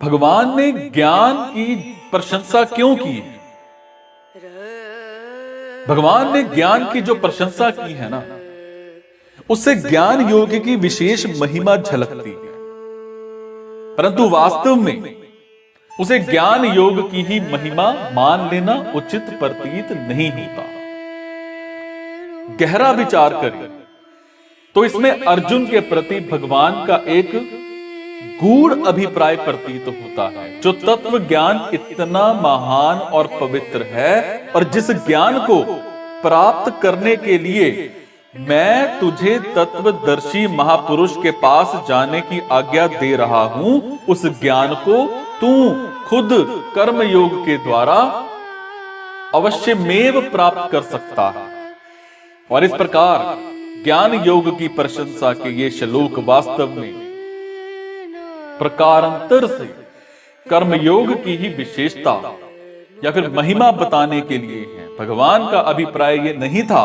भगवान ने ज्ञान की प्रशंसा क्यों की है? भगवान ने ज्ञान की जो प्रशंसा की है ना, उससे ज्ञान योग की विशेष महिमा झलकती है, परंतु वास्तव में उसे ज्ञान योग की ही महिमा मान लेना उचित प्रतीत नहीं होता। गहरा विचार करें तो इसमें अर्जुन के प्रति भगवान का एक गूढ़ अभिप्राय प्रतीत होता है। जो तत्व ज्ञान इतना महान और पवित्र है, और जिस ज्ञान को प्राप्त करने के लिए मैं तुझे तत्वदर्शी महापुरुष के पास जाने की आज्ञा दे रहा हूं, उस ज्ञान को तू खुद कर्म योग के द्वारा अवश्यमेव प्राप्त कर सकता है। और इस प्रकार ज्ञान योग की प्रशंसा के ये श्लोक वास्तव में प्रकारांतर से कर्मयोग की ही विशेषता या फिर महिमा बताने के लिए है। भगवान का अभिप्राय यह नहीं था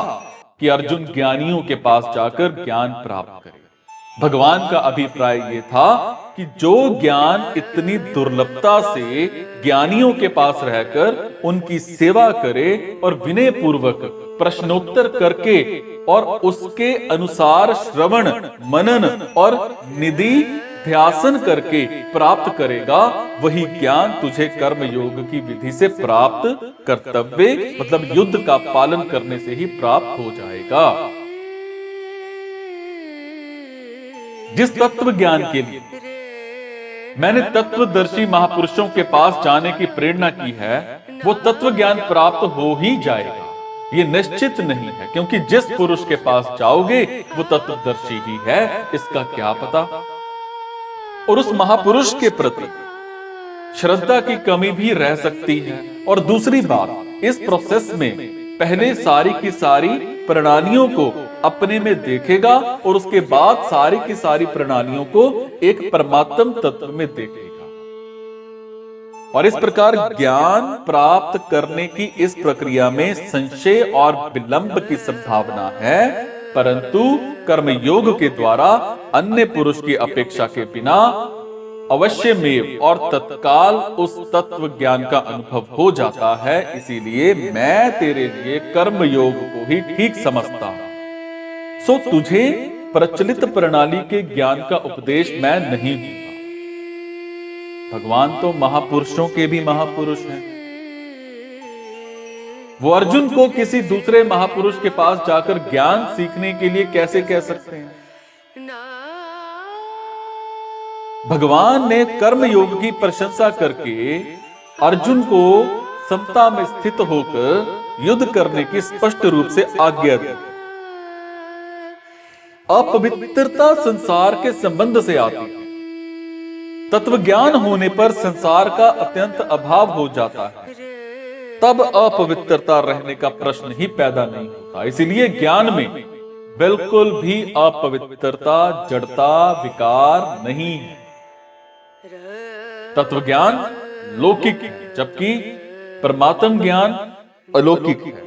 कि अर्जुन ज्ञानियों के पास जाकर ज्ञान प्राप्त करे। भगवान का अभिप्राय यह था कि जो ज्ञान इतनी दुर्लभता से ज्ञानियों के पास रहकर उनकी सेवा करे और विनय पूर्वक प्रश्नोत्तर करके और उसके अनुसार श्रवण मनन और निधि ध्यासन करके प्राप्त करेगा, वही ज्ञान तुझे कर्म योग की विधि से प्राप्त कर्तव्य मतलब युद्ध का पालन करने से ही प्राप्त हो जाएगा। जिस तत्व ज्ञान के लिए मैंने तत्वदर्शी महापुरुषों के पास जाने की प्रेरणा की है, वो तत्व ज्ञान प्राप्त हो ही जाएगा। ये निश्चित नहीं है, क्योंकि जिस पुरुष के पास जाओगे वो तत्वदर्शी ही है, इसका क्या पता। और उस महापुरुष के प्रति श्रद्धा की कमी भी रह सकती है। और दूसरी बात, इस प्रोसेस में पहले सारी की सारी प्रणालियों को अपने में देखेगा और उसके बाद सारी की सारी प्रणालियों को एक परमात्म तत्व में देखेगा। और इस प्रकार ज्ञान प्राप्त करने की इस प्रक्रिया में संशय और विलंब की संभावना है, परंतु कर्मयोग के द्वारा अन्य पुरुष की अपेक्षा के बिना अवश्यमेव और तत्काल उस तत्व ज्ञान का अनुभव हो जाता है। इसीलिए मैं तेरे लिए कर्मयोग को ही ठीक समझता हूं। सो तुझे प्रचलित प्रणाली के ज्ञान का उपदेश मैं नहीं दूंगा। भगवान तो महापुरुषों के भी महापुरुष हैं। वो अर्जुन को किसी दूसरे महापुरुष के पास जाकर ज्ञान सीखने के लिए कैसे कह सकते हैं? भगवान ने कर्म योग की प्रशंसा करके अर्जुन को समता में स्थित होकर युद्ध करने की स्पष्ट रूप से आज्ञा दी। अपवित्रता संसार के संबंध से आती है। तत्व ज्ञान होने पर संसार का अत्यंत अभाव हो जाता है, तब अपवित्रता रहने का प्रश्न ही पैदा नहीं होता। इसीलिए ज्ञान में बिल्कुल भी अपवित्रता जड़ता विकार नहीं है। तत्व ज्ञान लौकिक है, जबकि परमात्म ज्ञान अलौकिक है।